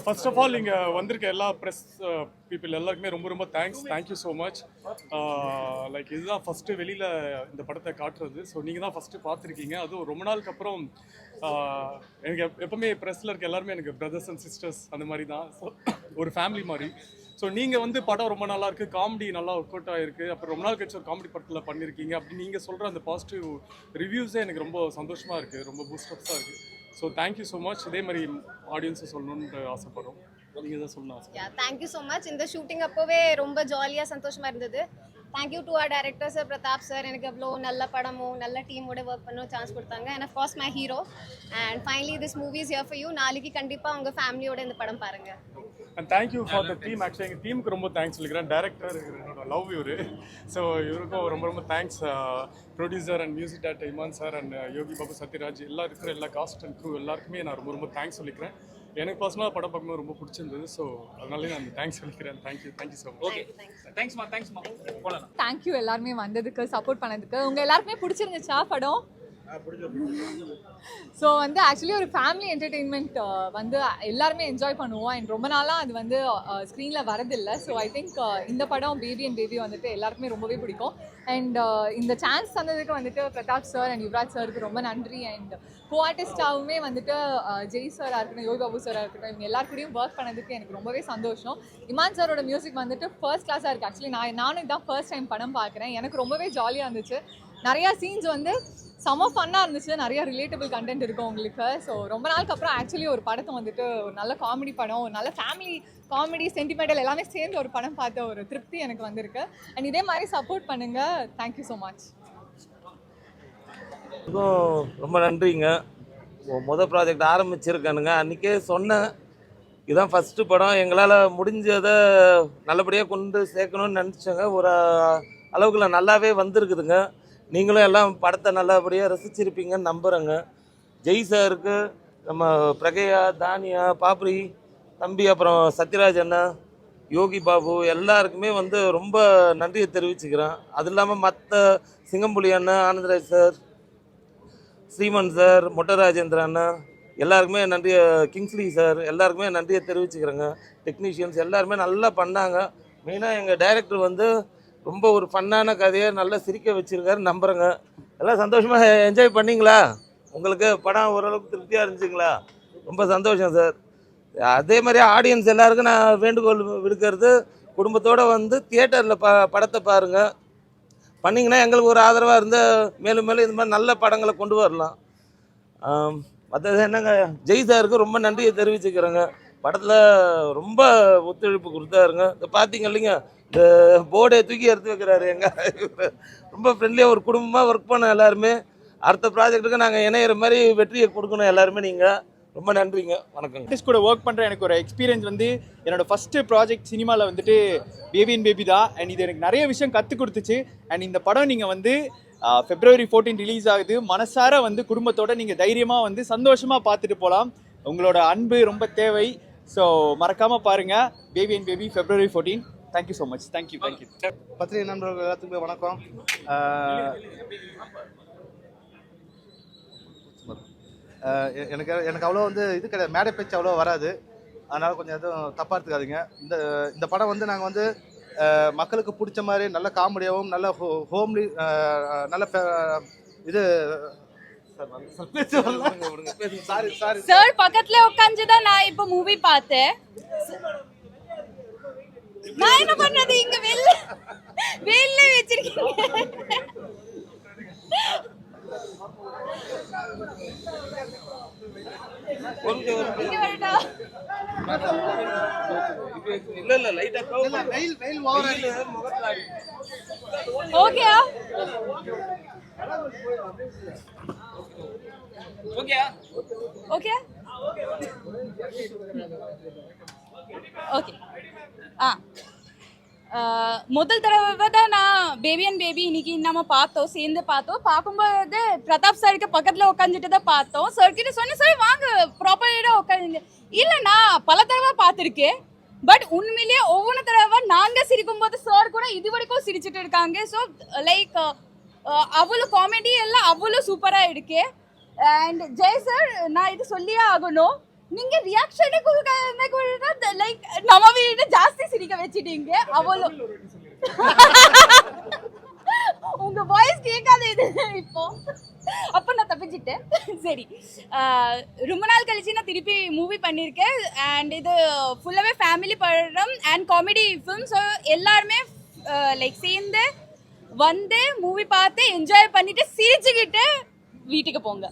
First of all இங்கே வந்திருக்க எல்லா ப்ரெஸ் பீப்புள் எல்லாருக்குமே ரொம்ப ரொம்ப தேங்க்யூ ஸோ மச். லைக் இதுதான் ஃபஸ்ட்டு வெளியில் இந்த படத்தை காட்டுறது. ஸோ நீங்கள் தான் ஃபஸ்ட்டு பார்த்துருக்கீங்க. அதுவும் ரொம்ப நாளுக்கு அப்புறம் எனக்கு எப்பவுமே ப்ரெஸ்ஸில் இருக்க எல்லாருமே எனக்கு பிரதர்ஸ் அண்ட் சிஸ்டர்ஸ் அந்த மாதிரி தான். ஸோ ஒரு ஃபேமிலி மாதிரி. ஸோ நீங்கள் வந்து படம் ரொம்ப நல்லா இருக்குது, காமெடி நல்லா ஒர்க் அவுட் ஆகிருக்கு, அப்புறம் ரொம்ப நாள் கழிச்சு ஒரு காமெடி படத்தில் பண்ணியிருக்கீங்க அப்படி நீங்கள் சொல்கிற அந்த பாசிட்டிவ் ரிவ்யூஸே எனக்கு ரொம்ப சந்தோஷமாக இருக்குது, ரொம்ப பூஸ்டப்ஸாக இருக்குது. So thank you so much. இதே மாதிரி ஆடியன்ஸை சொல்லணும்னு ஆசைப்படுறோம். நீங்கள் தான் சொல்லணும் ஆசை. Thank you so much. இந்த ஷூட்டிங் அப்போவே ரொம்ப ஜாலியாக சந்தோஷமாக இருந்தது. Thank you to our director sir, Pratap sir. எனக்கு எவ்வளோ நல்ல படமும் நல்ல டீமோட ஒர்க் பண்ண சான்ஸ் கொடுத்தாங்க. And of course my hero. And finally this movie is here for you. நாளைக்கு கண்டிப்பாக உங்கள் ஃபேமிலியோட இந்த படம் பாருங்கள். And thank you for the team. Actually எங்கள் டீமுக்கு ரொம்ப தேங்க்ஸ் சொல்லிக்கிறேன். டேரக்டர் என்னோட லவ் இவர். ஸோ இவருக்கும் ரொம்ப ரொம்ப thanks. Producer and music director Imman sir and Yogi Babu, Sathyaraj, எல்லா காஸ்ட் அண்ட் க்ரூ எல்லாருக்குமே நான் ரொம்ப ரொம்ப தேங்க்ஸ் சொல்லிக்கிறேன். எனக்கு பர்சனலாக படம் பார்க்கும்போது ரொம்ப பிடிச்சிருந்தது. ஸோ அதனாலே நான் தேங்க்ஸ் சொல்லிக்கிறேன். Thank you so much. ஓகே, தேங்க்ஸ்மா போகலாம். தேங்க்யூ எல்லாருமே வந்ததுக்கு, சப்போர்ட் பண்ணதுக்கு. உங்கள் எல்லாருக்குமே பிடிச்சிருந்துச்சா படம்? ஸோ வந்து ஆக்சுவலி ஒரு ஃபேமிலி என்டர்டெயின்மெண்ட் வந்து எல்லாருமே என்ஜாய் பண்ணுவோம். அண்ட் ரொம்ப நாளாக அது வந்து ஸ்க்ரீனில் வரதில்லை. ஸோ ஐ திங்க் இந்த படம் பேபி அண்ட் பேபி வந்துட்டு எல்லாருக்குமே ரொம்பவே பிடிக்கும். அண்ட் இந்த சான்ஸ் தந்ததுக்கு வந்துட்டு பிரதாப் சார் அண்ட் யுவராஜ் சாருக்கு ரொம்ப நன்றி. அண்ட் கோ ஆர்டிஸ்டாகவுமே வந்துட்டு ஜெய் சாராக இருக்கட்டும், யோகி பாபு சாராக இருக்கட்டும், இவங்க எல்லாருக்கூடையும் ஒர்க் பண்ணதுக்கு எனக்கு ரொம்பவே சந்தோஷம். இமான் சாரோட மியூசிக் வந்துட்டு ஃபர்ஸ்ட் கிளாஸாக இருக்குது. ஆக்சுவலி நானும் இதான் ஃபர்ஸ்ட் டைம் படம் பார்க்குறேன். எனக்கு ரொம்பவே ஜாலியாக இருந்துச்சு. நிறையா சீன்ஸ் வந்து செம்ம ஃபன்னாக இருந்துச்சு. நிறைய ரிலேட்டபிள் கண்டென்ட் இருக்கும் உங்களுக்கு. ஸோ ரொம்ப நாளுக்கு அப்புறம் ஆக்சுவலி ஒரு படத்தை வந்துட்டு ஒரு நல்ல காமெடி படம், ஒரு நல்ல ஃபேமிலி காமெடி சென்டிமெண்டல் எல்லாமே சேர்ந்து ஒரு படம் பார்த்த ஒரு திருப்தி எனக்கு வந்திருக்கு. அண்ட் இதே மாதிரி சப்போர்ட் பண்ணுங்கள். Thank you so much. ரொம்ப நன்றிங்க. மொதல் ப்ராஜெக்ட் ஆரம்பிச்சிருக்கானுங்க. அன்றைக்கே சொன்னேன், இதுதான் ஃபஸ்ட்டு படம், எங்களால் முடிஞ்சதை நல்லபடியாக கொண்டு சேர்க்கணும்னு நினச்சேங்க. ஒரு அளவுக்குள்ள நல்லாவே வந்திருக்குதுங்க. நீங்களும் எல்லாம் படத்தை நல்லபடியாக ரசிச்சிருப்பீங்கன்னு நம்புகிறேங்க. ஜெய் சாருக்கு, நம்ம பிரகையா, தானியா, பாப்ரி தம்பி, அப்புறம் சத்யராஜ் அண்ணா, யோகி பாபு எல்லாருக்குமே வந்து ரொம்ப நன்றியை தெரிவிச்சுக்கிறேன். அது இல்லாமல் மற்ற சிங்கம்புலி அண்ணா, ஆனந்தராஜ் சார், ஸ்ரீமன் சார், மொட்டராஜேந்திர அண்ணா எல்லாருக்குமே நன்றியை, கிங்ஸ்லி சார் எல்லாருக்குமே நன்றியை தெரிவிச்சுக்கிறேங்க. டெக்னீஷியன்ஸ் எல்லாருமே நல்லா பண்ணாங்க. மெயினாக எங்கள் டைரக்டர் வந்து ரொம்ப ஒரு ஃபன்னான கதையை நல்லா சிரிக்க வச்சுருக்காரு நம்புகிறேங்க. எல்லாம் சந்தோஷமாக என்ஜாய் பண்ணிங்களா? உங்களுக்கு படம் ஓரளவுக்கு திருப்தியாக இருந்துச்சுங்களா? ரொம்ப சந்தோஷம் சார். அதே மாதிரி ஆடியன்ஸ் எல்லாருக்கும் நான் வேண்டுகோள் விடுக்கிறது, குடும்பத்தோடு வந்து தியேட்டரில் படத்தை பாருங்கள். பண்ணிங்கன்னா எங்களுக்கு ஒரு ஆதரவாக இருந்து மேலும் மேலும் இந்த மாதிரி நல்ல படங்களை கொண்டு வரலாம். மற்றது என்னங்க, ஜெய் சாருக்கு ரொம்ப நன்றியை தெரிவிச்சுக்கிறேங்க. படத்தில் ரொம்ப ஒத்துழைப்பு கொடுத்தாருங்க. இதை பார்த்தீங்க இல்லைங்க, இந்த போர்டை தூக்கி எடுத்து வைக்கிறாரு. ரொம்ப ஃப்ரெண்ட்லியாக ஒரு குடும்பமாக ஒர்க் பண்ண எல்லாருமே. அடுத்த ப்ராஜெக்ட்டுக்கு நாங்கள் இணையிற மாதிரி வெற்றியை கொடுக்கணும் எல்லாருமே. நீங்கள் ரொம்ப நன்றிங்க. வணக்கங்க. ஆர்டிஸ்ட் கூட ஒர்க் பண்ணுற எனக்கு ஒரு எக்ஸ்பீரியன்ஸ் வந்து என்னோடய ஃபஸ்ட்டு ப்ராஜெக்ட் சினிமாவில் வந்துட்டு பேபி அண்ட் பேபி தான். அண்ட் இது எனக்கு நிறைய விஷயம் கற்றுக் கொடுத்துச்சு. அண்ட் இந்த படம் நீங்கள் வந்து February 14 ரிலீஸ் ஆகுது. மனசார வந்து குடும்பத்தோடு நீங்கள் தைரியமாக வந்து சந்தோஷமாக பார்த்துட்டு போகலாம். உங்களோட அன்பு ரொம்ப தேவை. ஸோ மறக்காமல் பாருங்கள் baby and baby February 14. Thank you so much. Thank you. பத்திரிகை நண்பர்கள் எல்லாத்துக்குமே வணக்கம். எனக்கு அவ்வளோ வந்து இது கிடையாது, மேடை பேச்சு அவ்வளோ வராது. அதனால் கொஞ்சம் எதுவும் தப்பாக எடுத்துக்காதீங்க. இந்த படம் வந்து நாங்கள் வந்து மக்களுக்கு பிடிச்ச மாதிரி நல்ல காமெடியாகவும் நல்ல ஹோம்லி நல்ல இது சார் பக்கத்துல உட்காந்துதான் நான் இப்ப மூவி பார்த்தேன். நான் என்ன பண்ணது, இங்க வெளில வச்சிருக்கீங்க. இங்க வரட்டா? இல்ல லைட்டா ஓகே ஓகே ஓகே. முதல் தடவை தான் நான் பேபி அண்ட் பேபி இன்னைக்கு நம்ம பார்த்தோம், சேர்ந்து பார்த்தோம். பார்க்கும்போது பிரதாப் சாருக்கு பக்கத்தில் உட்காந்துட்டு தான் பார்த்தோம். சார் கிட்ட சொன்னேன், சார் வாங்க ப்ராப்பராக உட்காந்துங்க. இல்லை, நான் பல தடவை பார்த்துருக்கேன். பட் உண்மையிலேயே ஒவ்வொரு தடவை நாங்கள் சிரிக்கும் போது சார் கூட இது வரைக்கும் சிரிச்சுட்டு இருக்காங்க. ஸோ லைக் அவ்வளோ காமெடி எல்லாம் அவ்வளோ சூப்பராக இருக்கு. அண்ட் ஜெய் சார், நான் இது சொல்லியே ஆகணும். நீங்க ரியாக்ஷனே கொடுக்க லைக் நம்ம வீடு ஜாஸ்தி சிரிக்க வச்சிட்டீங்க அவ்வளோ உங்க வாய்ஸ் கேட்காது இது இப்போ அப்போ நான் தப்பிச்சிட்டேன் சரி ரொம்ப நாள் கழிச்சு நான் திருப்பி மூவி பண்ணியிருக்கேன் அண்ட் இது ஃபுல்லாகவே ஃபேமிலி படம் அண்ட் காமெடி ஃபிலிம் ஸோ எல்லாருமே லைக் சேர்ந்து வந்து மூவி பார்த்து என்ஜாய் பண்ணிட்டு சிரிச்சுக்கிட்டு வீட்டுக்கு போங்க